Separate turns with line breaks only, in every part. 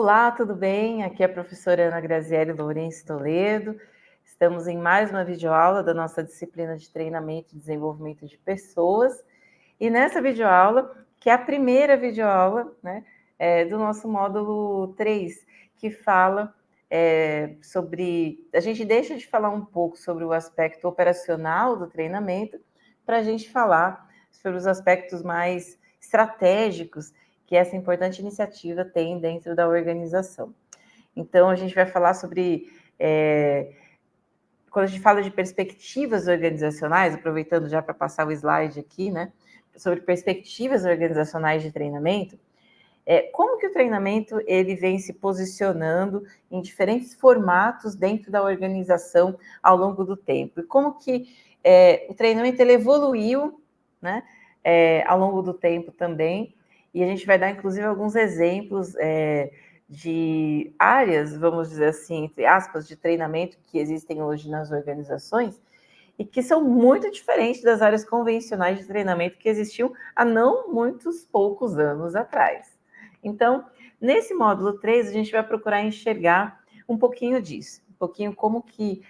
Olá, tudo bem? Aqui é a professora Ana Graziele Lourenço Toledo. Estamos em mais uma videoaula da nossa disciplina de treinamento e desenvolvimento de pessoas. E nessa videoaula, que é a primeira videoaula, né, do nosso módulo 3, que fala sobre... A gente deixa de falar um pouco sobre o aspecto operacional do treinamento para a gente falar sobre os aspectos mais estratégicos que essa importante iniciativa tem dentro da organização. Então, a gente vai falar sobre... quando a gente fala de perspectivas organizacionais, aproveitando já para passar o slide aqui, né, sobre perspectivas organizacionais de treinamento, como que o treinamento ele vem se posicionando em diferentes formatos dentro da organização ao longo do tempo, e como que o treinamento ele evoluiu, né, ao longo do tempo também, e a gente vai dar, inclusive, alguns exemplos de áreas, vamos dizer assim, entre aspas, de treinamento que existem hoje nas organizações, e que são muito diferentes das áreas convencionais de treinamento que existiam há não muitos poucos anos atrás. Então, nesse módulo 3, a gente vai procurar enxergar um pouquinho disso, um pouquinho como que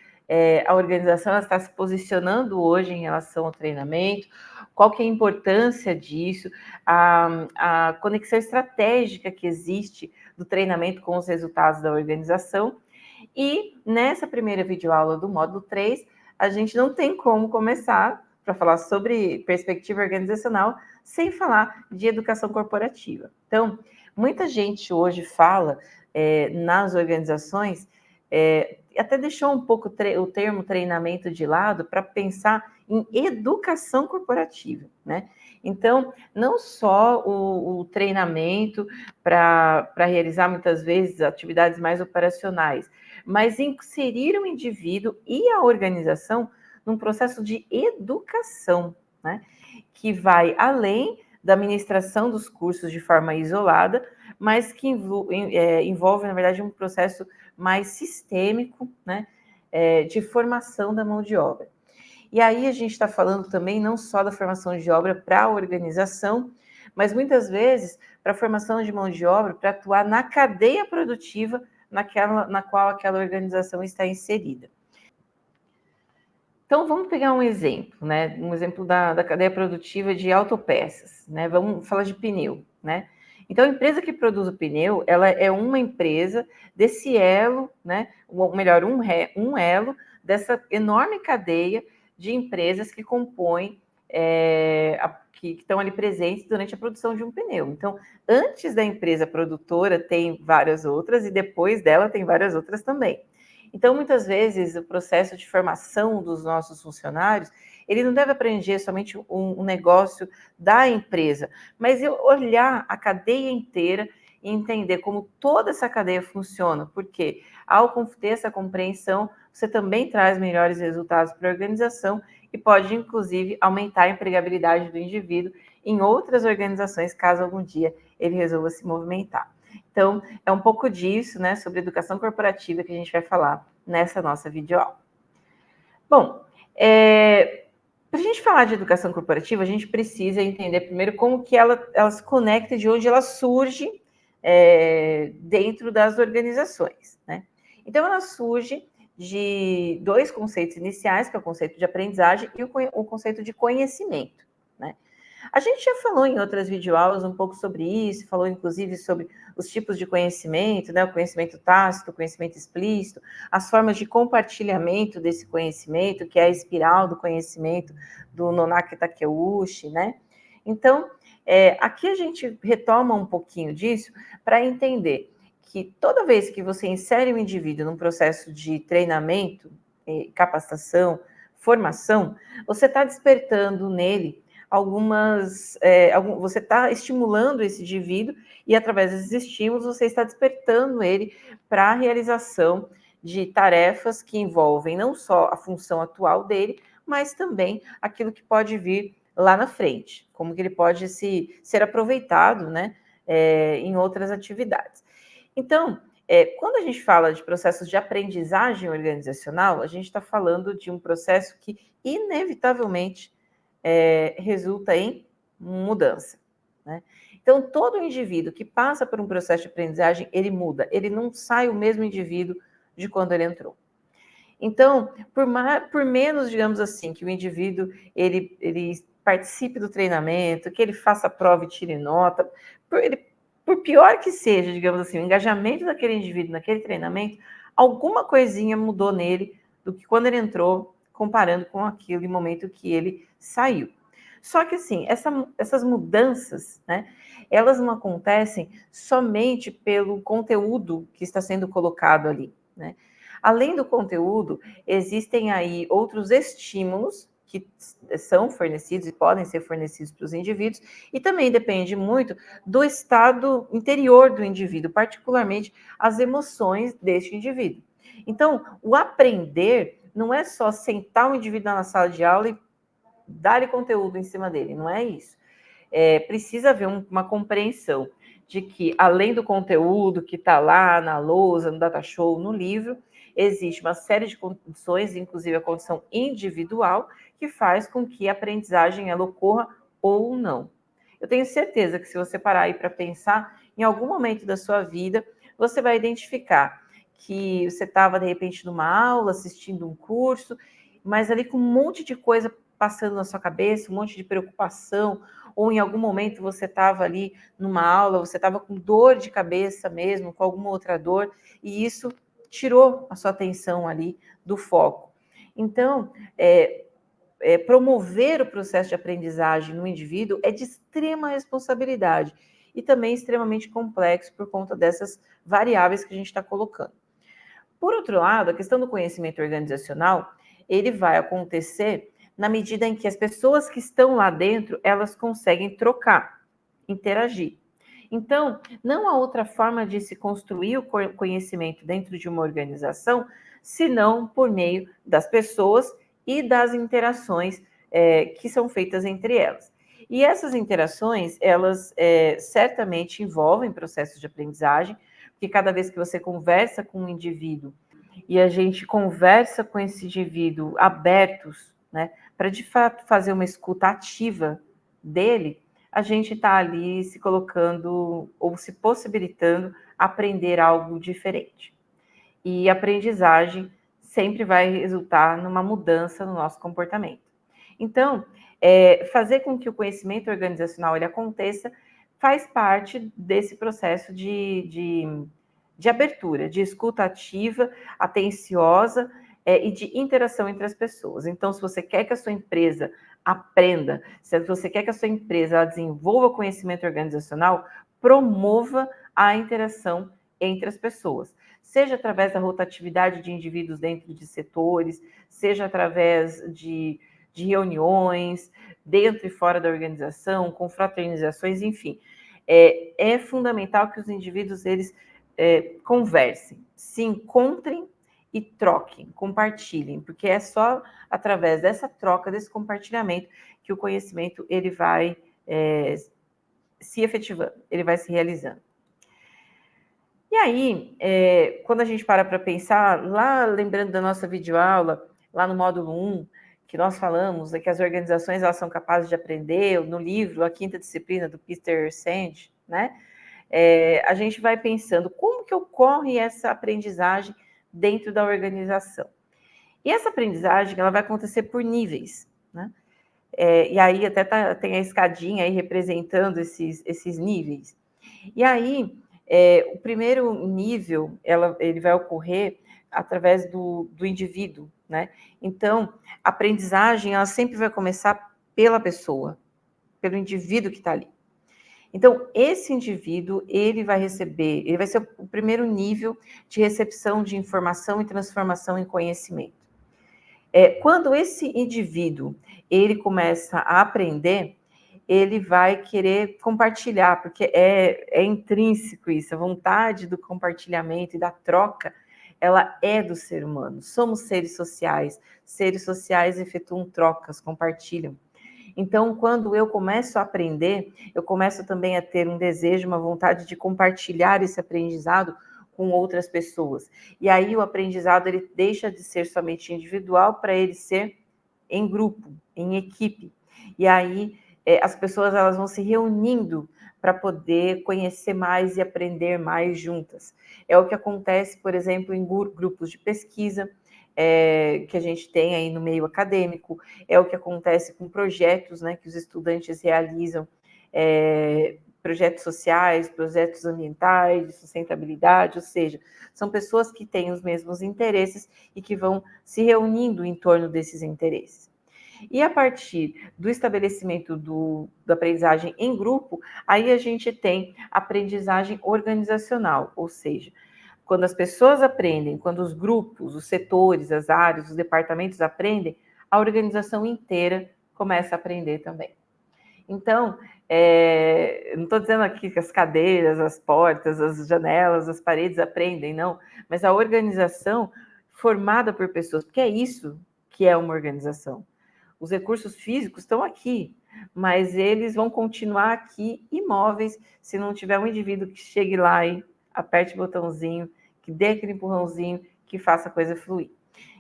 a organização está se posicionando hoje em relação ao treinamento, qual que é a importância disso, a conexão estratégica que existe do treinamento com os resultados da organização. E nessa primeira videoaula do módulo 3, a gente não tem como começar para falar sobre perspectiva organizacional sem falar de educação corporativa. Então, muita gente hoje fala nas organizações, até deixou um pouco o termo treinamento de lado para pensar em educação corporativa, né? Então, não só o treinamento para realizar muitas vezes atividades mais operacionais, mas inserir o indivíduo e a organização num processo de educação, né? Que vai além da administração dos cursos de forma isolada, mas que envolve, na verdade, um processo mais sistêmico, né, de formação da mão de obra. E aí a gente está falando também não só da formação de obra para a organização, mas muitas vezes para a formação de mão de obra para atuar na cadeia produtiva na qual aquela organização está inserida. Então, vamos pegar um exemplo, né? Um exemplo da cadeia produtiva de autopeças, né? Vamos falar de pneu, né? Então, a empresa que produz o pneu, ela é uma empresa desse elo, né? Ou melhor, um elo dessa enorme cadeia de empresas que compõem, que estão ali presentes durante a produção de um pneu. Então, antes da empresa produtora, tem várias outras, e depois dela tem várias outras também. Então, muitas vezes, o processo de formação dos nossos funcionários, ele não deve abranger somente um negócio da empresa, mas olhar a cadeia inteira e entender como toda essa cadeia funciona, porque ao ter essa compreensão, você também traz melhores resultados para a organização e pode, inclusive, aumentar a empregabilidade do indivíduo em outras organizações, caso algum dia ele resolva se movimentar. Então, é um pouco disso, né, sobre educação corporativa que a gente vai falar nessa nossa videoaula. Bom, para a gente falar de educação corporativa, a gente precisa entender primeiro como que ela se conecta, de onde ela surge dentro das organizações, né? Então, ela surge de dois conceitos iniciais, que é o conceito de aprendizagem e o conceito de conhecimento, né? A gente já falou em outras videoaulas um pouco sobre isso, falou inclusive sobre os tipos de conhecimento, né? O conhecimento tácito, o conhecimento explícito, as formas de compartilhamento desse conhecimento, que é a espiral do conhecimento do Nonaki Takeuchi, né? Então, aqui a gente retoma um pouquinho disso para entender que toda vez que você insere um indivíduo num processo de treinamento, capacitação, formação, você está despertando nele você está estimulando esse indivíduo e, através desses estímulos, você está despertando ele para a realização de tarefas que envolvem não só a função atual dele, mas também aquilo que pode vir lá na frente, como que ele pode ser aproveitado, né, em outras atividades. Então, quando a gente fala de processos de aprendizagem organizacional, a gente está falando de um processo que, inevitavelmente, resulta em mudança, né? Então, todo indivíduo que passa por um processo de aprendizagem, ele muda, ele não sai o mesmo indivíduo de quando ele entrou. Então, por menos, digamos assim, que o indivíduo ele participe do treinamento, que ele faça prova e tire nota, por pior que seja, digamos assim, o engajamento daquele indivíduo naquele treinamento, alguma coisinha mudou nele do que quando ele entrou, comparando com aquele momento que ele saiu. Só que, assim, essas mudanças, né, elas não acontecem somente pelo conteúdo que está sendo colocado ali, né? Além do conteúdo, existem aí outros estímulos que são fornecidos e podem ser fornecidos para os indivíduos, e também depende muito do estado interior do indivíduo, particularmente as emoções deste indivíduo. Então, o aprender não é só sentar o indivíduo na sala de aula e dar-lhe conteúdo em cima dele, não é isso. Precisa haver uma compreensão de que, além do conteúdo que está lá na lousa, no data show, no livro, existe uma série de condições, inclusive a condição individual, que faz com que a aprendizagem ela ocorra ou não. Eu tenho certeza que se você parar aí para pensar, em algum momento da sua vida, você vai identificar que você estava, de repente, numa aula, assistindo um curso, mas ali com um monte de coisa passando na sua cabeça, um monte de preocupação, ou em algum momento você estava ali numa aula, você estava com dor de cabeça mesmo, com alguma outra dor, e isso tirou a sua atenção ali do foco. Então, promover o processo de aprendizagem no indivíduo é de extrema responsabilidade e também extremamente complexo por conta dessas variáveis que a gente está colocando. Por outro lado, a questão do conhecimento organizacional, ele vai acontecer na medida em que as pessoas que estão lá dentro, elas conseguem trocar, interagir. Então, não há outra forma de se construir o conhecimento dentro de uma organização, senão por meio das pessoas e das interações que são feitas entre elas. E essas interações, elas certamente envolvem processos de aprendizagem, porque cada vez que você conversa com um indivíduo e a gente conversa com esse indivíduo abertos, né, para de fato fazer uma escuta ativa dele, a gente está ali se colocando ou se possibilitando aprender algo diferente. E a aprendizagem sempre vai resultar numa mudança no nosso comportamento. Então, fazer com que o conhecimento organizacional ele aconteça faz parte desse processo de abertura, de escuta ativa, atenciosa e de interação entre as pessoas. Então, se você quer que a sua empresa aprenda, se você quer que a sua empresa desenvolva conhecimento organizacional, promova a interação entre as pessoas, seja através da rotatividade de indivíduos dentro de setores, seja através de reuniões, dentro e fora da organização, com fraternizações, enfim. É fundamental que os indivíduos, eles conversem, se encontrem e troquem, compartilhem, porque é só através dessa troca, desse compartilhamento, que o conhecimento ele vai se efetivando, ele vai se realizando. E aí, quando a gente para pensar, lá lembrando da nossa videoaula, lá no módulo 1, que nós falamos que as organizações elas são capazes de aprender, no livro, a quinta disciplina do Peter Senge, né? A gente vai pensando como que ocorre essa aprendizagem dentro da organização. E essa aprendizagem ela vai acontecer por níveis, né? E aí até tem a escadinha aí representando esses níveis. E aí, o primeiro nível, ele vai ocorrer através do indivíduo, né? Então, a aprendizagem, ela sempre vai começar pela pessoa, pelo indivíduo que está ali. Então, esse indivíduo, ele vai ser o primeiro nível de recepção de informação e transformação em conhecimento. Quando esse indivíduo, ele começa a aprender, ele vai querer compartilhar, porque é intrínseco isso, a vontade do compartilhamento e da troca, ela é do ser humano. Somos seres sociais efetuam trocas, compartilham. Então, quando eu começo a aprender, eu começo também a ter um desejo, uma vontade de compartilhar esse aprendizado com outras pessoas. E aí o aprendizado ele deixa de ser somente individual para ele ser em grupo, em equipe. E aí as pessoas elas vão se reunindo para poder conhecer mais e aprender mais juntas. É o que acontece, por exemplo, em grupos de pesquisa, que a gente tem aí no meio acadêmico, é o que acontece com projetos, né, que os estudantes realizam, projetos sociais, projetos ambientais, de sustentabilidade, ou seja, são pessoas que têm os mesmos interesses e que vão se reunindo em torno desses interesses. E a partir do estabelecimento da aprendizagem em grupo, aí a gente tem aprendizagem organizacional, ou seja, quando as pessoas aprendem, quando os grupos, os setores, as áreas, os departamentos aprendem, a organização inteira começa a aprender também. Então, não estou dizendo aqui que as cadeiras, as portas, as janelas, as paredes aprendem, não, mas a organização formada por pessoas, porque é isso que é uma organização. Os recursos físicos estão aqui, mas eles vão continuar aqui imóveis se não tiver um indivíduo que chegue lá e aperte o botãozinho, que dê aquele empurrãozinho, que faça a coisa fluir.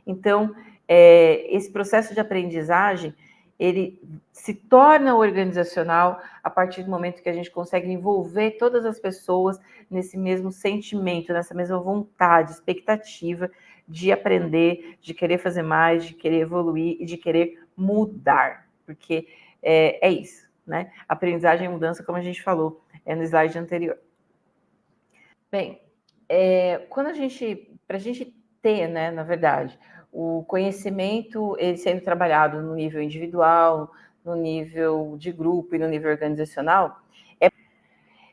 Então, esse processo de aprendizagem, ele se torna organizacional a partir do momento que a gente consegue envolver todas as pessoas nesse mesmo sentimento, nessa mesma vontade, expectativa de aprender, de querer fazer mais, de querer evoluir e de querer mudar, porque é isso, né? Aprendizagem e mudança, como a gente falou no slide anterior. Bem, para a gente ter, né, na verdade, o conhecimento ele sendo trabalhado no nível individual, no nível de grupo e no nível organizacional,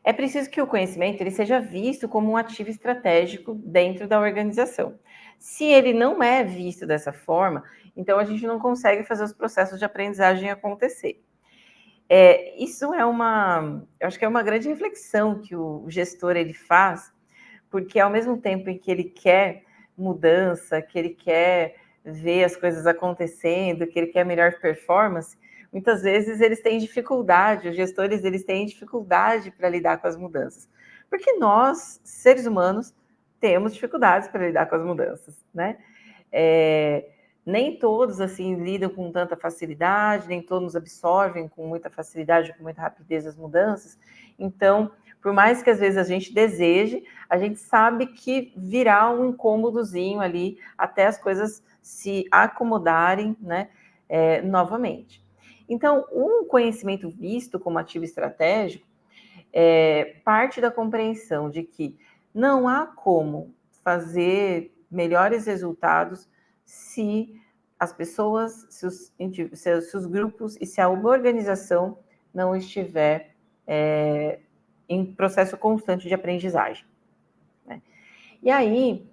é preciso que o conhecimento ele seja visto como um ativo estratégico dentro da organização. Se ele não é visto dessa forma, então a gente não consegue fazer os processos de aprendizagem acontecer. Isso eu acho que é uma grande reflexão que o gestor ele faz, porque ao mesmo tempo em que ele quer mudança, que ele quer ver as coisas acontecendo, que ele quer melhor performance, muitas vezes eles têm dificuldade, os gestores eles têm dificuldade para lidar com as mudanças. Porque nós, seres humanos, temos dificuldades para lidar com as mudanças, né? Nem todos assim lidam com tanta facilidade, nem todos absorvem com muita facilidade, com muita rapidez as mudanças. Então, por mais que às vezes a gente deseje, a gente sabe que virá um incômodozinho ali até as coisas se acomodarem, né, novamente. Então, um conhecimento visto como ativo estratégico parte da compreensão de que não há como fazer melhores resultados se as pessoas, se os grupos e se a organização não estiver em processo constante de aprendizagem, né? E aí,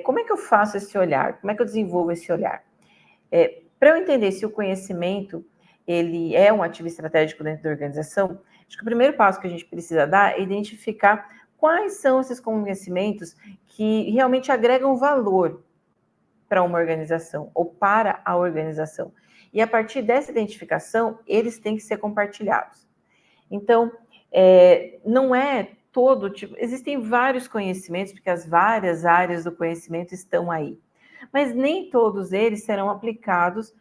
como é que eu faço esse olhar? Como é que eu desenvolvo esse olhar? Para eu entender se o conhecimento ele é um ativo estratégico dentro da organização, acho que o primeiro passo que a gente precisa dar é identificar quais são esses conhecimentos que realmente agregam valor para uma organização ou para a organização. E a partir dessa identificação, eles têm que ser compartilhados. Então, não é todo tipo, existem vários conhecimentos, porque as várias áreas do conhecimento estão aí, mas nem todos eles serão aplicados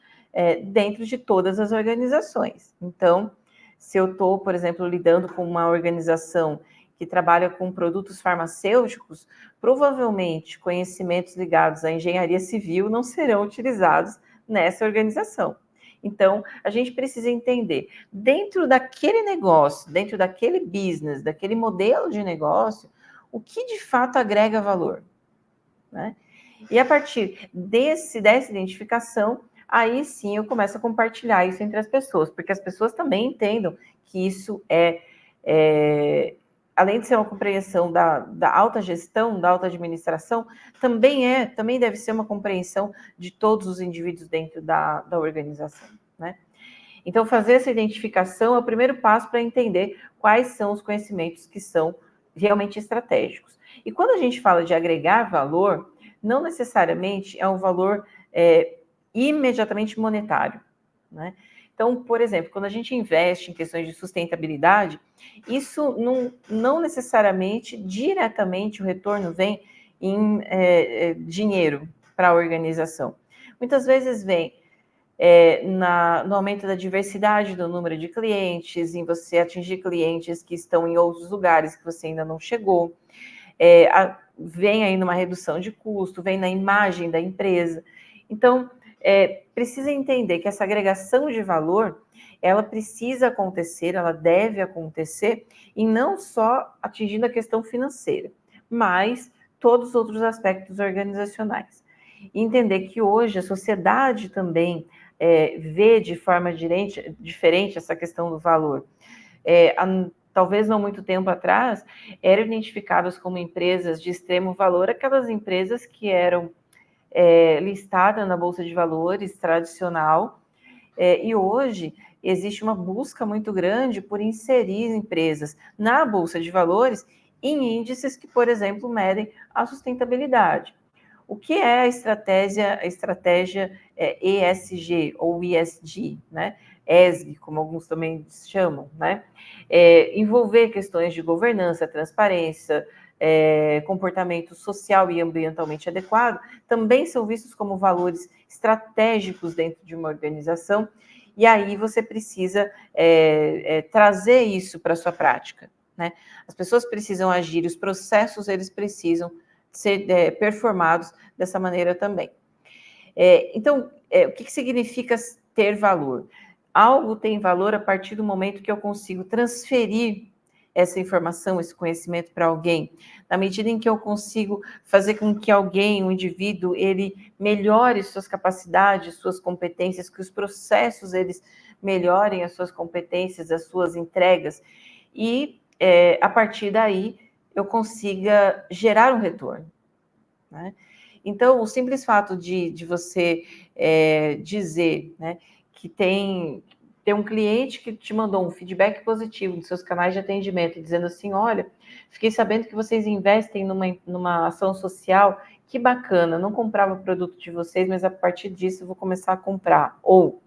dentro de todas as organizações. Então, se eu estou, por exemplo, lidando com uma organização que trabalha com produtos farmacêuticos, provavelmente conhecimentos ligados à engenharia civil não serão utilizados nessa organização. Então, a gente precisa entender, dentro daquele negócio, dentro daquele business, daquele modelo de negócio, o que de fato agrega valor, né? E a partir dessa identificação, aí sim eu começo a compartilhar isso entre as pessoas, porque as pessoas também entendam que isso além de ser uma compreensão da alta gestão, da alta administração, também deve ser uma compreensão de todos os indivíduos dentro da organização, né? Então, fazer essa identificação é o primeiro passo para entender quais são os conhecimentos que são realmente estratégicos. E quando a gente fala de agregar valor, não necessariamente é um valor imediatamente monetário, né? Então, por exemplo, quando a gente investe em questões de sustentabilidade, isso não necessariamente, diretamente, o retorno vem em dinheiro para a organização. Muitas vezes vem no aumento da diversidade do número de clientes, em você atingir clientes que estão em outros lugares que você ainda não chegou, vem aí numa redução de custo, vem na imagem da empresa. Então, precisa entender que essa agregação de valor, ela precisa acontecer, ela deve acontecer, e não só atingindo a questão financeira, mas todos os outros aspectos organizacionais. E entender que hoje a sociedade também vê de forma diferente essa questão do valor. Talvez não muito tempo atrás, eram identificadas como empresas de extremo valor aquelas empresas que eram listadas na Bolsa de Valores tradicional, e hoje existe uma busca muito grande por inserir empresas na Bolsa de Valores em índices que, por exemplo, medem a sustentabilidade. O que é a estratégia ESG ou ESG, né? ESG, como alguns também chamam, né? Envolver questões de governança, transparência, comportamento social e ambientalmente adequado, também são vistos como valores estratégicos dentro de uma organização, e aí você precisa trazer isso para a sua prática, né? As pessoas precisam agir, os processos, eles precisam ser performados dessa maneira também. Então, o que significa ter valor? Algo tem valor a partir do momento que eu consigo transferir essa informação, esse conhecimento para alguém, na medida em que eu consigo fazer com que alguém, um indivíduo, ele melhore suas capacidades, suas competências, que os processos, eles melhorem as suas competências, as suas entregas, e a partir daí eu consiga gerar um retorno, né? Então, o simples fato de você dizer, né, que tem um cliente que te mandou um feedback positivo nos seus canais de atendimento, dizendo assim, olha, fiquei sabendo que vocês investem numa ação social, que bacana, não comprava o produto de vocês, mas a partir disso eu vou começar a comprar. Ou,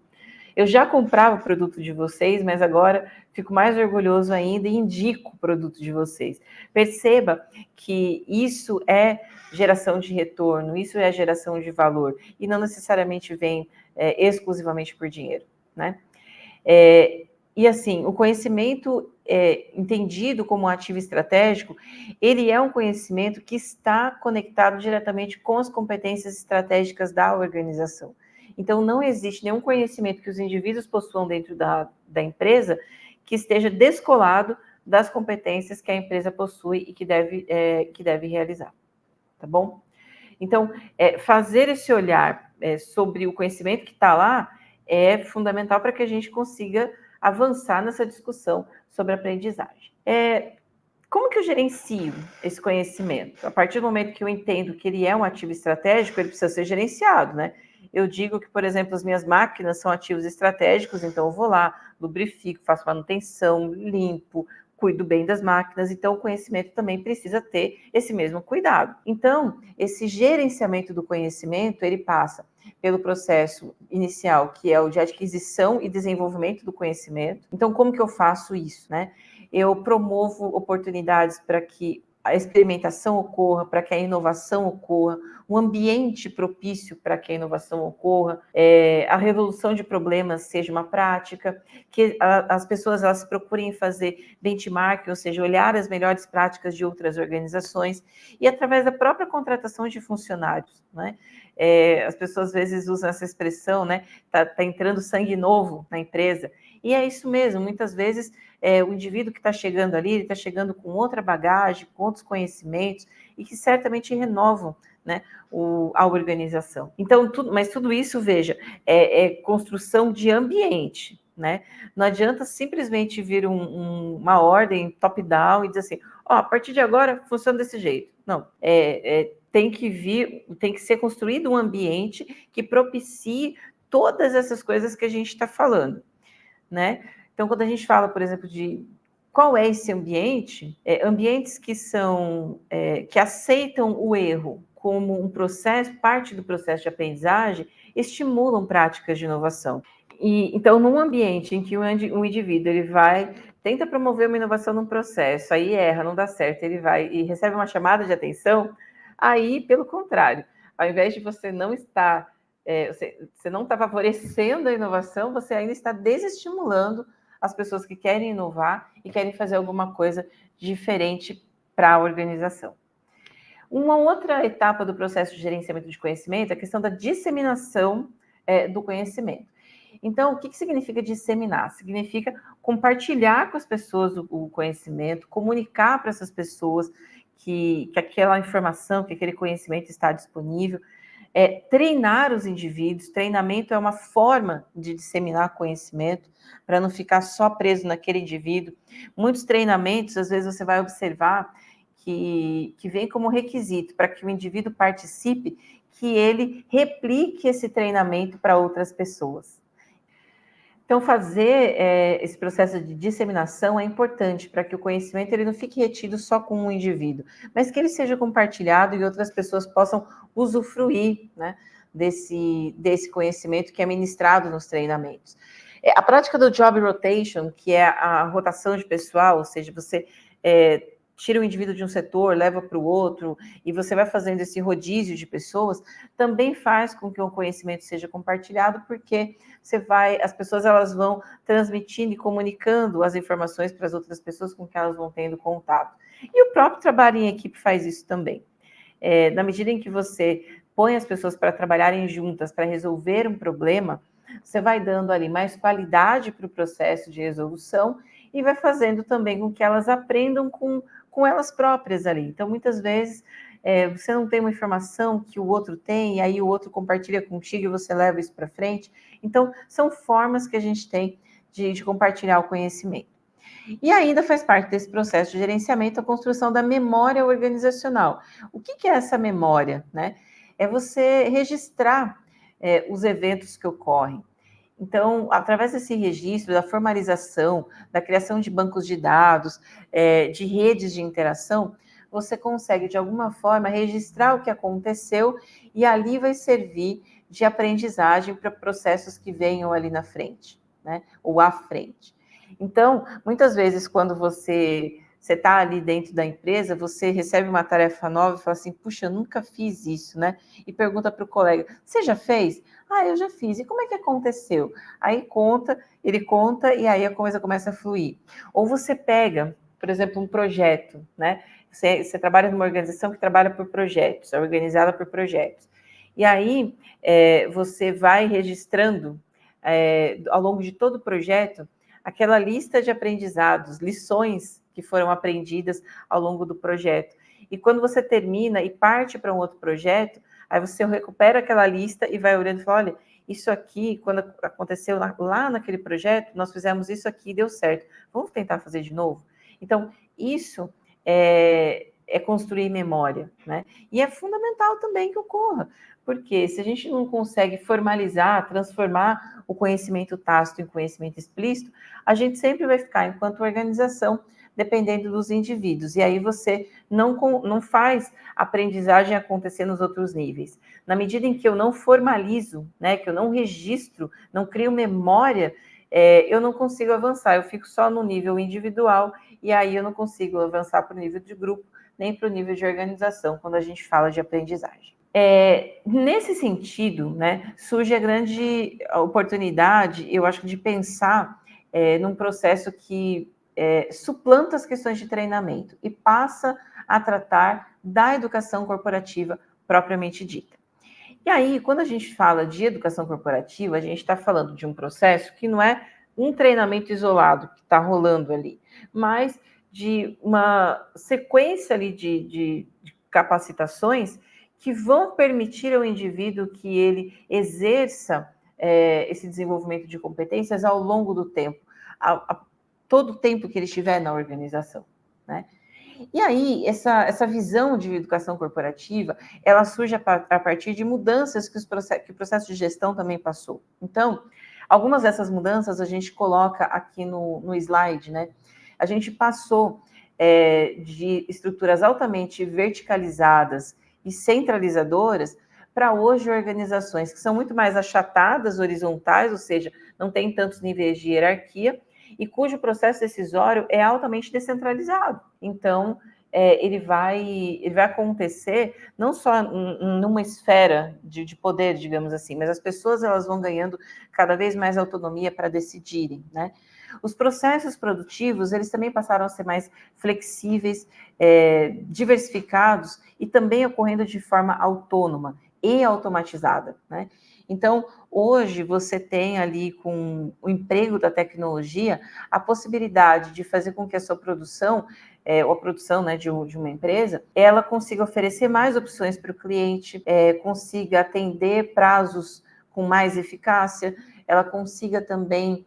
eu já comprava o produto de vocês, mas agora fico mais orgulhoso ainda e indico o produto de vocês. Perceba que isso é geração de retorno, isso é geração de valor, e não necessariamente vem exclusivamente por dinheiro, né? E assim, o conhecimento entendido como ativo estratégico, ele é um conhecimento que está conectado diretamente com as competências estratégicas da organização. Então, não existe nenhum conhecimento que os indivíduos possuam dentro da empresa que esteja descolado das competências que a empresa possui e que deve realizar, tá bom? Então, fazer esse olhar sobre o conhecimento que está lá é fundamental para que a gente consiga avançar nessa discussão sobre aprendizagem. Como que eu gerencio esse conhecimento? A partir do momento que eu entendo que ele é um ativo estratégico, ele precisa ser gerenciado, né? Eu digo que, por exemplo, as minhas máquinas são ativos estratégicos, então eu vou lá, lubrifico, faço manutenção, limpo, cuido bem das máquinas, então o conhecimento também precisa ter esse mesmo cuidado. Então, esse gerenciamento do conhecimento, ele passa pelo processo inicial, que é o de aquisição e desenvolvimento do conhecimento. Então, como que eu faço isso, né? Eu promovo oportunidades para que a experimentação ocorra, para que a inovação ocorra, um ambiente propício para que a inovação ocorra, a resolução de problemas seja uma prática, que as pessoas elas procurem fazer benchmark, ou seja, olhar as melhores práticas de outras organizações, e através da própria contratação de funcionários, né? As pessoas às vezes usam essa expressão, né? Tá entrando sangue novo na empresa, e é isso mesmo, muitas vezes o indivíduo que está chegando ali, ele está chegando com outra bagagem, com outros conhecimentos, e que certamente renovam, né, a organização. Então, mas tudo isso, veja, é construção de ambiente, né? Não adianta simplesmente vir uma ordem top-down e dizer assim, a partir de agora funciona desse jeito. Não, tem que ser construído um ambiente que propicie todas essas coisas que a gente está falando, né? Então, quando a gente fala, por exemplo, de qual é esse ambiente, ambientes que que aceitam o erro como um processo, parte do processo de aprendizagem, estimulam práticas de inovação. Então, num ambiente em que um indivíduo ele tenta promover uma inovação num processo, aí erra, não dá certo, ele vai e recebe uma chamada de atenção, aí, pelo contrário, ao invés de você não estar você não está favorecendo a inovação, você ainda está desestimulando as pessoas que querem inovar e querem fazer alguma coisa diferente para a organização. Uma outra etapa do processo de gerenciamento de conhecimento é a questão da disseminação do conhecimento. Então, o que significa disseminar? Significa compartilhar com as pessoas o conhecimento, comunicar para essas pessoas que aquela informação, que aquele conhecimento está disponível, treinar os indivíduos. Treinamento é uma forma de disseminar conhecimento, para não ficar só preso naquele indivíduo. Muitos treinamentos, às vezes você vai observar que vem como requisito para que o indivíduo participe, que ele replique esse treinamento para outras pessoas. Então, fazer esse processo de disseminação é importante para que o conhecimento ele não fique retido só com um indivíduo, mas que ele seja compartilhado e outras pessoas possam usufruir, né, desse conhecimento que é ministrado nos treinamentos. A prática do job rotation, que é a rotação de pessoal, ou seja, você tira o indivíduo de um setor, leva para o outro, e você vai fazendo esse rodízio de pessoas, também faz com que o conhecimento seja compartilhado, porque as pessoas elas vão transmitindo e comunicando as informações para as outras pessoas com que elas vão tendo contato. E o próprio trabalho em equipe faz isso também. Na medida em que você põe as pessoas para trabalharem juntas, para resolver um problema, você vai dando ali mais qualidade para o processo de resolução e vai fazendo também com que elas aprendam com elas próprias ali. Então, muitas vezes, você não tem uma informação que o outro tem, e aí o outro compartilha contigo e você leva isso para frente. Então, são formas que a gente tem de compartilhar o conhecimento. E ainda faz parte desse processo de gerenciamento a construção da memória organizacional. O que é essa memória, né? É você registrar os eventos que ocorrem. Então, através desse registro, da formalização, da criação de bancos de dados, de redes de interação, você consegue, de alguma forma, registrar o que aconteceu e ali vai servir de aprendizagem para processos que venham ali na frente, né? Ou à frente. Então, muitas vezes, quando você está ali dentro da empresa, você recebe uma tarefa nova e fala assim, puxa, eu nunca fiz isso, né? E pergunta para o colega, você já fez? Ah, eu já fiz. E como é que aconteceu? Aí ele conta e aí a coisa começa a fluir. Ou você pega, por exemplo, um projeto, né? Você trabalha numa organização que trabalha por projetos, é organizada por projetos. E aí você vai registrando ao longo de todo o projeto aquela lista de aprendizados, lições que foram aprendidas ao longo do projeto. E quando você termina e parte para um outro projeto, aí você recupera aquela lista e vai olhando e fala, olha, isso aqui, quando aconteceu lá naquele projeto, nós fizemos isso aqui e deu certo. Vamos tentar fazer de novo? Então, isso é construir memória, né? E é fundamental também que ocorra, porque se a gente não consegue formalizar, transformar o conhecimento tácito em conhecimento explícito, a gente sempre vai ficar, enquanto organização, dependendo dos indivíduos. E aí você não faz aprendizagem acontecer nos outros níveis. Na medida em que eu não formalizo, né, que eu não registro, não crio memória, eu não consigo avançar. Eu fico só no nível individual e aí eu não consigo avançar para o nível de grupo, nem para o nível de organização, quando a gente fala de aprendizagem. Nesse sentido, né, surge a grande oportunidade, eu acho, de pensar num processo que suplanta as questões de treinamento e passa a tratar da educação corporativa propriamente dita. E aí, quando a gente fala de educação corporativa, a gente está falando de um processo que não é um treinamento isolado que está rolando ali, mas de uma sequência ali de capacitações que vão permitir ao indivíduo que ele exerça esse desenvolvimento de competências ao longo do tempo, todo o tempo que ele estiver na organização, né? E aí, essa visão de educação corporativa, ela surge a partir de mudanças que o processo de gestão também passou. Então, algumas dessas mudanças a gente coloca aqui no slide, né? A gente passou de estruturas altamente verticalizadas e centralizadoras para hoje organizações que são muito mais achatadas, horizontais, ou seja, não tem tantos níveis de hierarquia, e cujo processo decisório é altamente descentralizado. Então, ele vai acontecer não só numa esfera de poder, digamos assim, mas as pessoas elas vão ganhando cada vez mais autonomia para decidirem, né? Os processos produtivos, eles também passaram a ser mais flexíveis, diversificados e também ocorrendo de forma autônoma e automatizada, né? Então, hoje você tem ali com o emprego da tecnologia a possibilidade de fazer com que a sua produção ou a produção, né, de uma empresa, ela consiga oferecer mais opções para o cliente, consiga atender prazos com mais eficácia, ela consiga também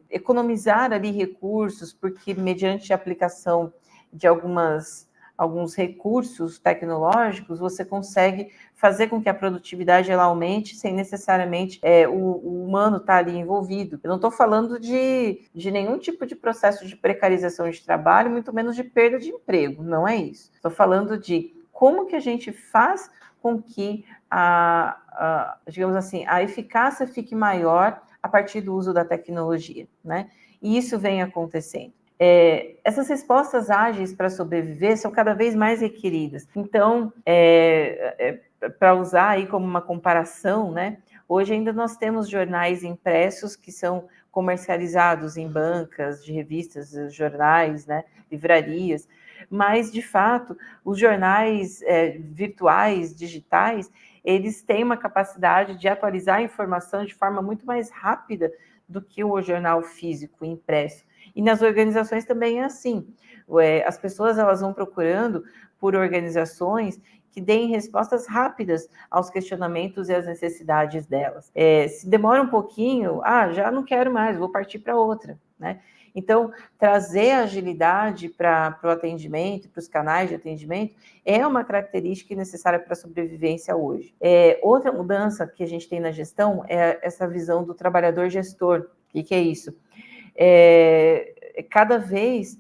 economizar ali recursos, porque mediante a aplicação de alguns recursos tecnológicos, você consegue fazer com que a produtividade ela aumente sem necessariamente o humano estar ali envolvido. Eu não estou falando de nenhum tipo de processo de precarização de trabalho, muito menos de perda de emprego, não é isso. Estou falando de como que a gente faz com que digamos assim, a eficácia fique maior a partir do uso da tecnologia, né? E isso vem acontecendo. Essas respostas ágeis para sobreviver são cada vez mais requeridas. Então, para usar aí como uma comparação, né? Hoje ainda nós temos jornais impressos que são comercializados em bancas de revistas, jornais, né? Livrarias, mas de fato os jornais virtuais, digitais, eles têm uma capacidade de atualizar a informação de forma muito mais rápida do que o jornal físico impresso. E nas organizações também é assim. As pessoas elas vão procurando por organizações que deem respostas rápidas aos questionamentos e às necessidades delas. Se demora um pouquinho, já não quero mais, vou partir para outra, né? Então, trazer agilidade para o atendimento, para os canais de atendimento, é uma característica necessária para a sobrevivência hoje. Outra mudança que a gente tem na gestão é essa visão do trabalhador gestor. O que é isso? Cada vez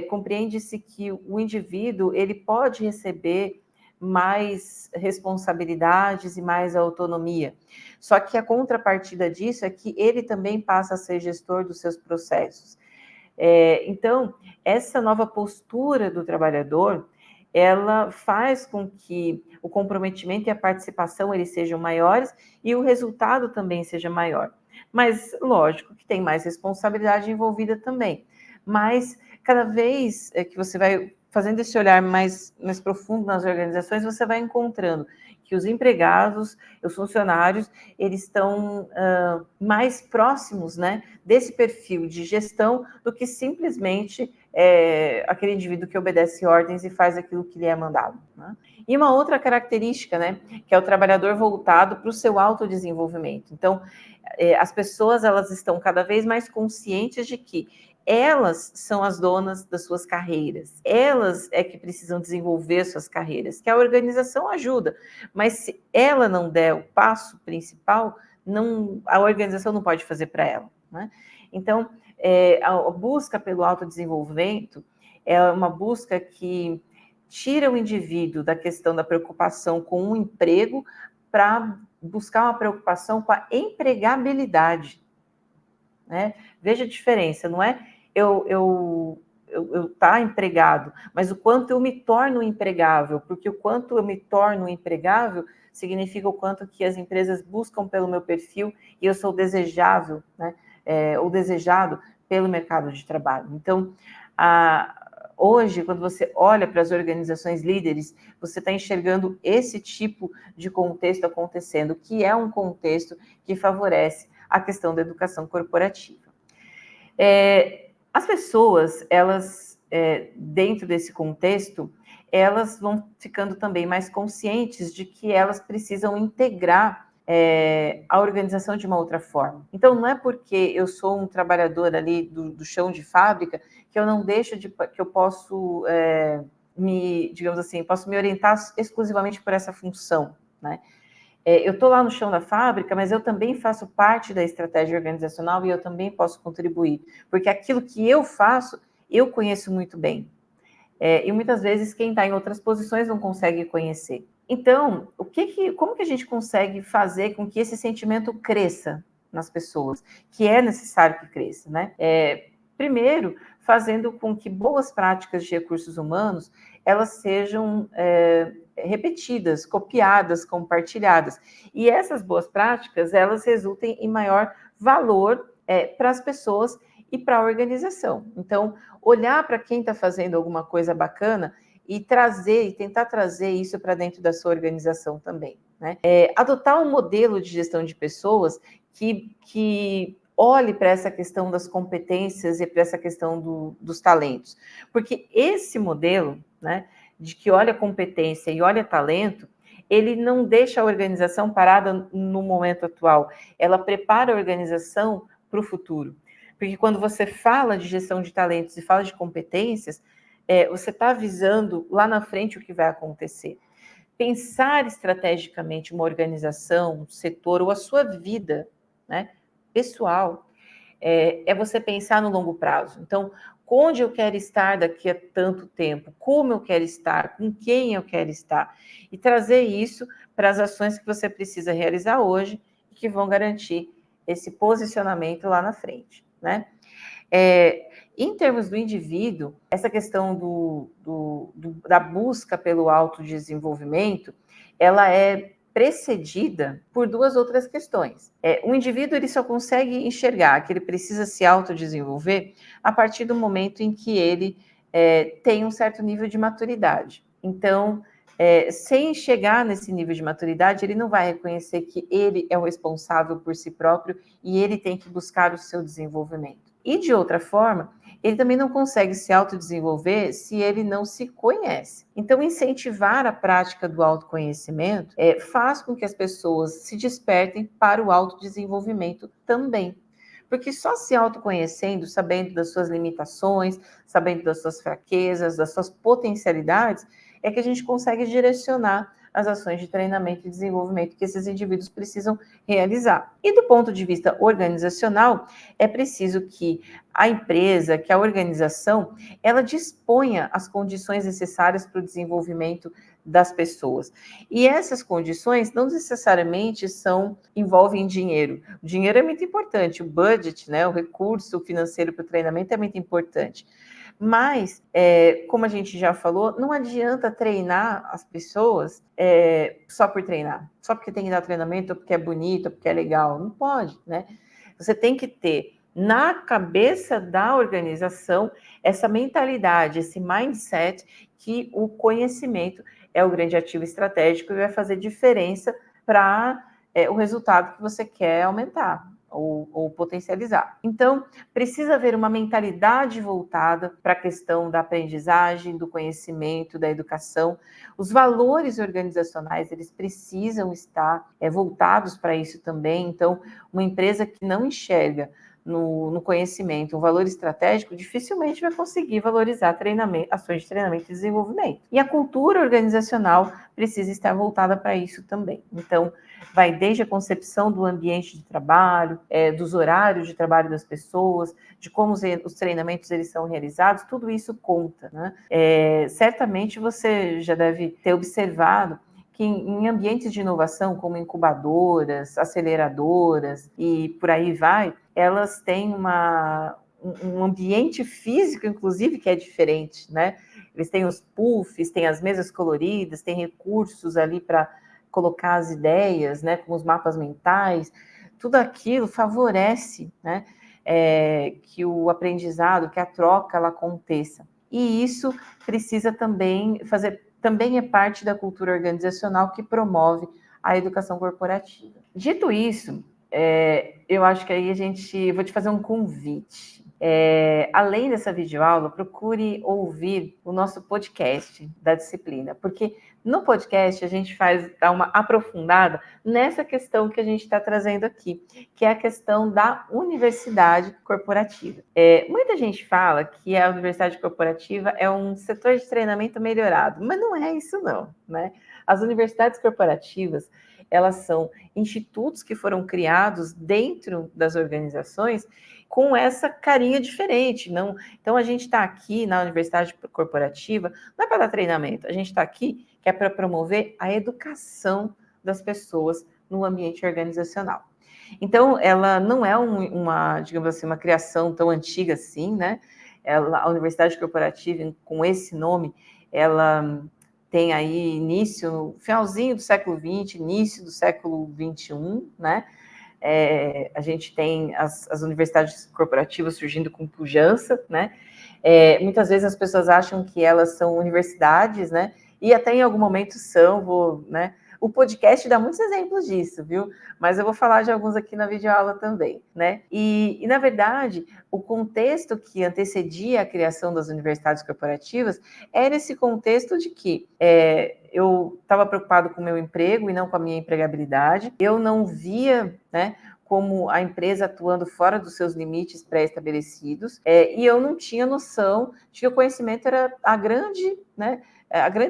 compreende-se que o indivíduo ele pode receber mais responsabilidades e mais autonomia. Só que a contrapartida disso é que ele também passa a ser gestor dos seus processos. Então, essa nova postura do trabalhador, ela faz com que o comprometimento e a participação eles sejam maiores e o resultado também seja maior. Mas, lógico, que tem mais responsabilidade envolvida também. Mas, cada vez que você vai fazendo esse olhar mais profundo nas organizações, você vai encontrando que os empregados, os funcionários, eles estão mais próximos, né, desse perfil de gestão do que simplesmente aquele indivíduo que obedece ordens e faz aquilo que lhe é mandado, né? E uma outra característica, né, que é o trabalhador voltado para o seu autodesenvolvimento. Então, as pessoas elas estão cada vez mais conscientes de que elas são as donas das suas carreiras, elas é que precisam desenvolver suas carreiras, que a organização ajuda, mas se ela não der o passo principal, a organização não pode fazer para ela, né? Então, a busca pelo autodesenvolvimento é uma busca que tira o indivíduo da questão da preocupação com o emprego para buscar uma preocupação com a empregabilidade, né? Veja a diferença, não é eu estar empregado, mas o quanto eu me torno empregável, porque o quanto eu me torno empregável significa o quanto que as empresas buscam pelo meu perfil e eu sou desejável, né? Ou desejado pelo mercado de trabalho. Então, hoje, quando você olha para as organizações líderes, você está enxergando esse tipo de contexto acontecendo, que é um contexto que favorece a questão da educação corporativa. As pessoas, elas, dentro desse contexto, elas vão ficando também mais conscientes de que elas precisam integrar a organização de uma outra forma. Então, não é porque eu sou um trabalhador ali do chão de fábrica que eu não deixo que eu posso digamos assim, posso me orientar exclusivamente por essa função, né? Eu estou lá no chão da fábrica, mas eu também faço parte da estratégia organizacional e eu também posso contribuir, porque aquilo que eu faço, eu conheço muito bem. E muitas vezes quem está em outras posições não consegue conhecer. Então, como que a gente consegue fazer com que esse sentimento cresça nas pessoas, que é necessário que cresça, né? Primeiro, fazendo com que boas práticas de recursos humanos elas sejam repetidas, copiadas, compartilhadas. E essas boas práticas, elas resultem em maior valor para as pessoas e para a organização. Então, olhar para quem está fazendo alguma coisa bacana e tentar trazer isso para dentro da sua organização também, né? Adotar um modelo de gestão de pessoas que olhe para essa questão das competências e para essa questão dos talentos. Porque esse modelo, né, de que olha competência e olha talento, ele não deixa a organização parada no momento atual, ela prepara a organização para o futuro. Porque quando você fala de gestão de talentos e fala de competências, você está avisando lá na frente o que vai acontecer. Pensar estrategicamente uma organização, um setor ou a sua vida, né, pessoal, é você pensar no longo prazo. Então, onde eu quero estar daqui a tanto tempo, como eu quero estar, com quem eu quero estar, e trazer isso para as ações que você precisa realizar hoje e que vão garantir esse posicionamento lá na frente, né? Em termos do indivíduo, essa questão da busca pelo autodesenvolvimento, ela é precedida por duas outras questões. O indivíduo ele só consegue enxergar que ele precisa se autodesenvolver a partir do momento em que ele tem um certo nível de maturidade. Então, sem chegar nesse nível de maturidade, ele não vai reconhecer que ele é o responsável por si próprio e ele tem que buscar o seu desenvolvimento. E, de outra forma, ele também não consegue se autodesenvolver se ele não se conhece. Então, incentivar a prática do autoconhecimento faz com que as pessoas se despertem para o autodesenvolvimento também. Porque só se autoconhecendo, sabendo das suas limitações, sabendo das suas fraquezas, das suas potencialidades, é que a gente consegue direcionar as ações de treinamento e desenvolvimento que esses indivíduos precisam realizar. E do ponto de vista organizacional, é preciso que a empresa, que a organização, ela disponha as condições necessárias para o desenvolvimento das pessoas. E essas condições não necessariamente envolvem dinheiro. O dinheiro é muito importante, o budget, né, o recurso financeiro para o treinamento é muito importante. Mas, como a gente já falou, não adianta treinar as pessoas só por treinar, só porque tem que dar treinamento, ou porque é bonito, ou porque é legal. Não pode, né? Você tem que ter na cabeça da organização essa mentalidade, esse mindset que o conhecimento é o grande ativo estratégico e vai fazer diferença para o resultado que você quer aumentar ou potencializar. Então, precisa haver uma mentalidade voltada para a questão da aprendizagem, do conhecimento, da educação. Os valores organizacionais, eles precisam estar voltados para isso também. Então, uma empresa que não enxerga no conhecimento um valor estratégico, dificilmente vai conseguir valorizar ações de treinamento e desenvolvimento. E a cultura organizacional precisa estar voltada para isso também. Então, vai desde a concepção do ambiente de trabalho, dos horários de trabalho das pessoas, de como os treinamentos eles são realizados, tudo isso conta, né? Certamente você já deve ter observado que em ambientes de inovação, como incubadoras, aceleradoras e por aí vai, elas têm um ambiente físico, inclusive, que é diferente, né? Eles têm os puffs, têm as mesas coloridas, têm recursos ali para colocar as ideias, né, como os mapas mentais, tudo aquilo favorece, né, que o aprendizado, que a troca, ela aconteça. E isso precisa também também é parte da cultura organizacional que promove a educação corporativa. Dito isso, eu acho que aí vou te fazer um convite. Além dessa videoaula, procure ouvir o nosso podcast da disciplina, porque no podcast a gente dá uma aprofundada nessa questão que a gente está trazendo aqui, que é a questão da universidade corporativa. Muita gente fala que a universidade corporativa é um setor de treinamento melhorado, mas não é isso não, né? As universidades corporativas, elas são institutos que foram criados dentro das organizações com essa carinha diferente. Não, então, a gente está aqui na universidade corporativa, não é para dar treinamento, a gente está aqui que é para promover a educação das pessoas no ambiente organizacional. Então, ela não é digamos assim, uma criação tão antiga assim, né? a Universidade Corporativa, com esse nome, ela tem aí início, no finalzinho do século XX, início do século XXI, né? A gente tem as universidades corporativas surgindo com pujança, né? Muitas vezes as pessoas acham que elas são universidades, né? E até em algum momento são, né? O podcast dá muitos exemplos disso, viu? Mas eu vou falar de alguns aqui na videoaula também, né? E na verdade, o contexto que antecedia a criação das universidades corporativas era esse contexto de que eu estava preocupado com o meu emprego e não com a minha empregabilidade. Eu não via, né, como a empresa atuando fora dos seus limites pré-estabelecidos, e eu não tinha noção de que o conhecimento era a grande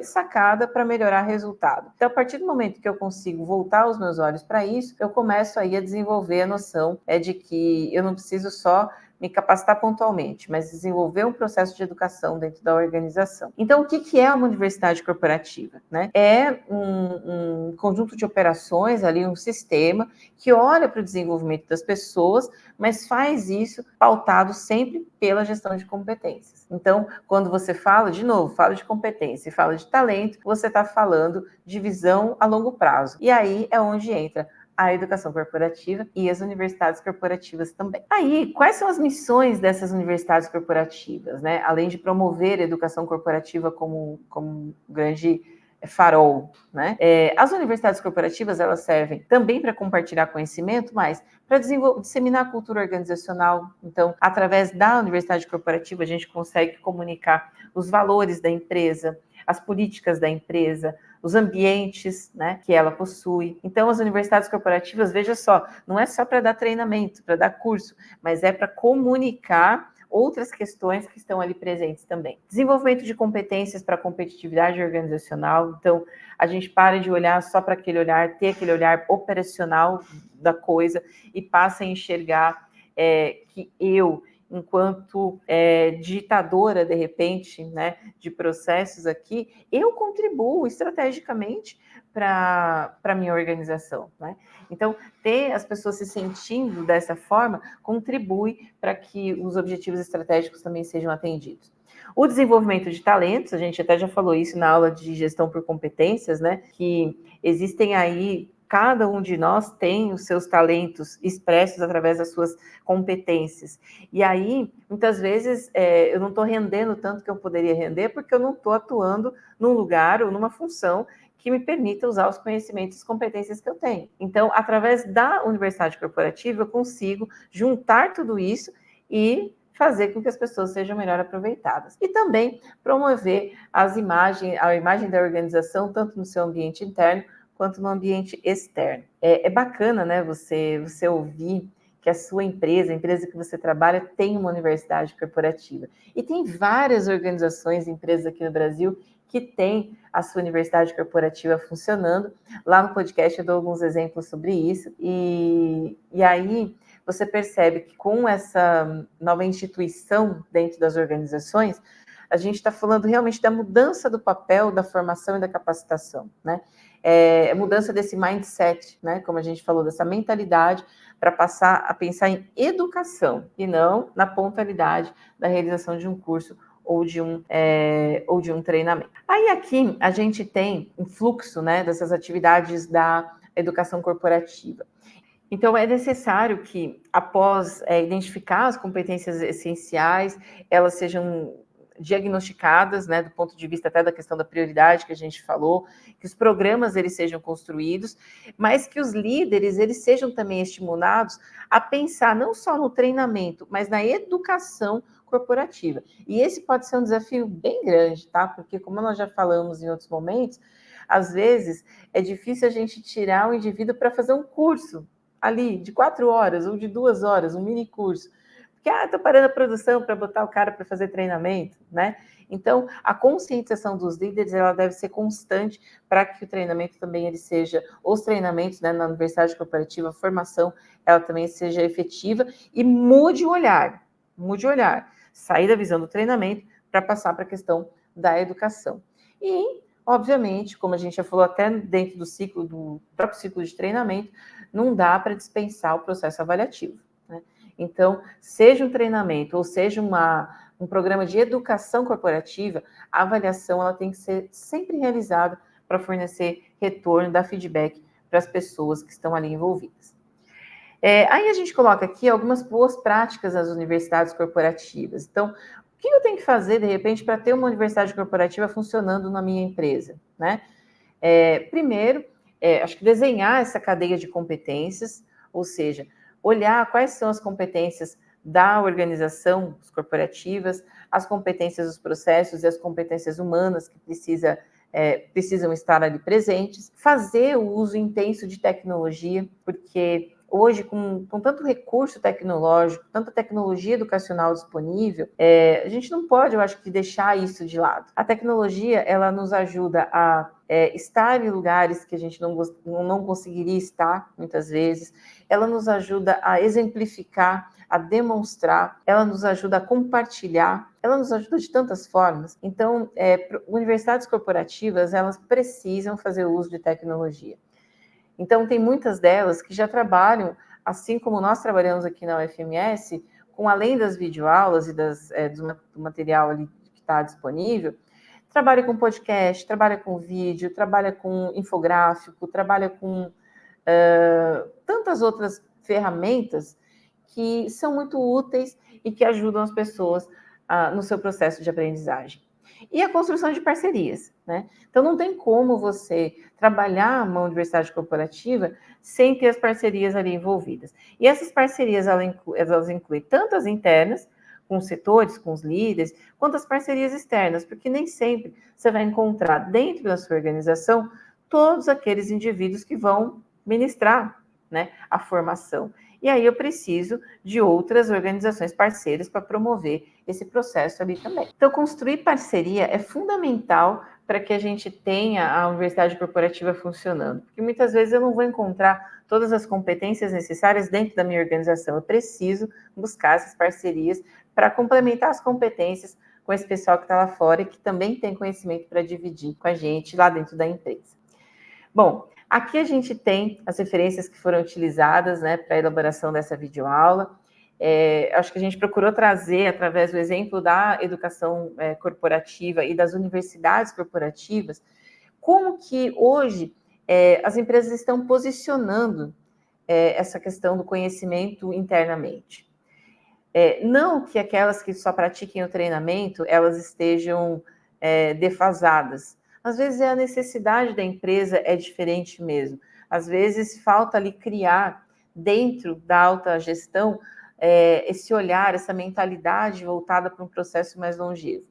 sacada para melhorar resultado. Então, a partir do momento que eu consigo voltar os meus olhos para isso, eu começo aí a desenvolver a noção de que eu não preciso só me capacitar pontualmente, mas desenvolver um processo de educação dentro da organização. Então, o que é uma universidade corporativa, né? É um conjunto de operações, ali um sistema que olha para o desenvolvimento das pessoas, mas faz isso pautado sempre pela gestão de competências. Então, quando você fala, de novo, fala de competência e fala de talento, você está falando de visão a longo prazo. E aí é onde entra a educação corporativa e as universidades corporativas também. Aí, quais são as missões dessas universidades corporativas, né? Além de promover a educação corporativa como grande farol, né? As universidades corporativas, elas servem também para compartilhar conhecimento, mas para disseminar a cultura organizacional. Então, através da universidade corporativa, a gente consegue comunicar os valores da empresa, as políticas da empresa, os ambientes, né, que ela possui. Então, as universidades corporativas, veja só, não é só para dar treinamento, para dar curso, mas é para comunicar outras questões que estão ali presentes também. Desenvolvimento de competências para competitividade organizacional. Então, a gente para de olhar só para aquele olhar, ter aquele olhar operacional da coisa e passa a enxergar que eu, enquanto digitadora, de repente, né, de processos aqui, eu contribuo estrategicamente para a minha organização, né? Então, ter as pessoas se sentindo dessa forma contribui para que os objetivos estratégicos também sejam atendidos. O desenvolvimento de talentos, a gente até já falou isso na aula de gestão por competências, né? Que existem aí, cada um de nós tem os seus talentos expressos através das suas competências. E aí, muitas vezes, eu não estou rendendo tanto que eu poderia render porque eu não estou atuando num lugar ou numa função que me permita usar os conhecimentos e as competências que eu tenho. Então, através da universidade corporativa, eu consigo juntar tudo isso e fazer com que as pessoas sejam melhor aproveitadas. E também promover a imagem da organização, tanto no seu ambiente interno, quanto no ambiente externo. É bacana, né, você ouvir que a sua empresa, a empresa que você trabalha, tem uma universidade corporativa. E tem várias organizações, empresas aqui no Brasil, que têm a sua universidade corporativa funcionando. Lá no podcast eu dou alguns exemplos sobre isso. E aí você percebe que com essa nova instituição dentro das organizações, a gente está falando realmente da mudança do papel, da formação e da capacitação, né? A mudança desse mindset, né? Como a gente falou, dessa mentalidade, para passar a pensar em educação e não na pontualidade da realização de um curso ou de um treinamento. Aí aqui a gente tem um fluxo, né, dessas atividades da educação corporativa. Então, é necessário que, após identificar as competências essenciais, elas sejam diagnosticadas, né, do ponto de vista até da questão da prioridade que a gente falou, que os programas eles sejam construídos, mas que os líderes eles sejam também estimulados a pensar não só no treinamento, mas na educação corporativa. E esse pode ser um desafio bem grande, tá? Porque, como nós já falamos em outros momentos, às vezes é difícil a gente tirar o indivíduo para fazer um curso ali de 4 horas ou de 2 horas, um mini curso. Porque, estou parando a produção para botar o cara para fazer treinamento, né? Então, a conscientização dos líderes, ela deve ser constante para que o treinamento também ele seja, os treinamentos, né, na universidade corporativa, a formação, ela também seja efetiva e mude o olhar, sair da visão do treinamento para passar para a questão da educação. E, obviamente, como a gente já falou até dentro do próprio ciclo de treinamento, não dá para dispensar o processo avaliativo, né? Então, seja um treinamento ou seja uma um programa de educação corporativa, a avaliação ela tem que ser sempre realizada para fornecer retorno, dar feedback para as pessoas que estão ali envolvidas. Aí a gente coloca aqui algumas boas práticas nas universidades corporativas. Então, o que eu tenho que fazer, de repente, para ter uma universidade corporativa funcionando na minha empresa, né? Primeiro, acho que desenhar essa cadeia de competências, ou seja, olhar quais são as competências da organização corporativas, as competências dos processos e as competências humanas que precisam estar ali presentes, fazer o uso intenso de tecnologia, porque hoje, com tanto recurso tecnológico, tanta tecnologia educacional disponível, a gente não pode, eu acho que, deixar isso de lado. A tecnologia, ela nos ajuda a estar em lugares que a gente não conseguiria estar, muitas vezes. Ela nos ajuda a exemplificar, a demonstrar, ela nos ajuda a compartilhar, ela nos ajuda de tantas formas. Então, universidades corporativas, elas precisam fazer uso de tecnologia. Então, tem muitas delas que já trabalham, assim como nós trabalhamos aqui na UFMS, com além das videoaulas e do material ali que está disponível, trabalha com podcast, trabalha com vídeo, trabalha com infográfico, trabalha com tantas outras ferramentas que são muito úteis e que ajudam as pessoas no seu processo de aprendizagem. E a construção de parcerias, né? Então, não tem como você trabalhar uma universidade corporativa sem ter as parcerias ali envolvidas. E essas parcerias, elas incluem tanto as internas, com os setores, com os líderes, quanto as parcerias externas, porque nem sempre você vai encontrar dentro da sua organização todos aqueles indivíduos que vão ministrar, né, a formação. E aí eu preciso de outras organizações parceiras para promover esse processo ali também. Então, construir parceria é fundamental para que a gente tenha a universidade corporativa funcionando, porque muitas vezes eu não vou encontrar todas as competências necessárias dentro da minha organização. Eu preciso buscar essas parcerias para complementar as competências com esse pessoal que está lá fora e que também tem conhecimento para dividir com a gente lá dentro da empresa. Bom, aqui a gente tem as referências que foram utilizadas, né, para a elaboração dessa videoaula. Acho que a gente procurou trazer, através do exemplo da educação corporativa e das universidades corporativas, como que hoje as empresas estão posicionando essa questão do conhecimento internamente. Não que aquelas que só pratiquem o treinamento, elas estejam defasadas. Às vezes a necessidade da empresa é diferente mesmo. Às vezes falta ali criar dentro da alta gestão esse olhar, essa mentalidade voltada para um processo mais longevo.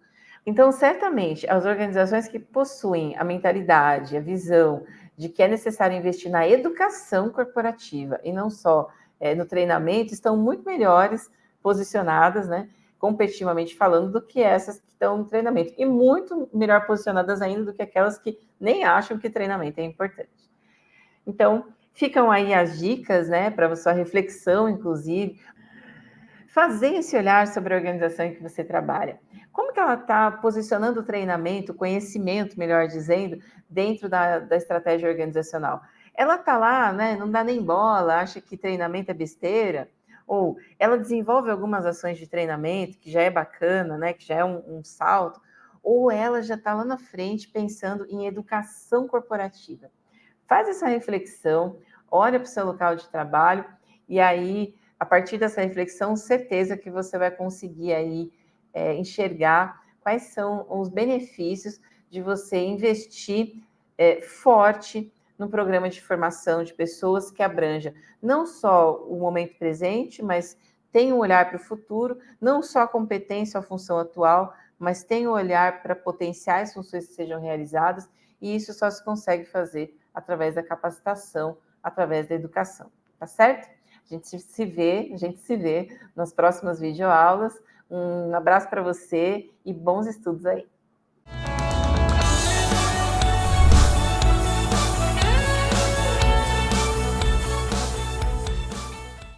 Então, certamente, as organizações que possuem a mentalidade, a visão de que é necessário investir na educação corporativa e não só no treinamento, estão muito melhores posicionadas, né, competitivamente falando, do que essas que estão no treinamento. E muito melhor posicionadas ainda do que aquelas que nem acham que treinamento é importante. Então, ficam aí as dicas, né, para a sua reflexão, inclusive. Fazer esse olhar sobre a organização em que você trabalha. Como que ela está posicionando o treinamento, o conhecimento, melhor dizendo, dentro da estratégia organizacional? Ela está lá, né, não dá nem bola, acha que treinamento é besteira, ou ela desenvolve algumas ações de treinamento, que já é bacana, né, que já é um salto, ou ela já está lá na frente pensando em educação corporativa. Faz essa reflexão, olha para o seu local de trabalho e aí, a partir dessa reflexão, certeza que você vai conseguir aí enxergar quais são os benefícios de você investir forte no programa de formação de pessoas que abranja não só o momento presente, mas tem um olhar para o futuro, não só a competência ou a função atual, mas tem um olhar para potenciais funções que sejam realizadas, e isso só se consegue fazer através da capacitação, através da educação, tá certo? A gente se vê nas próximas videoaulas. Um abraço para você e bons estudos aí.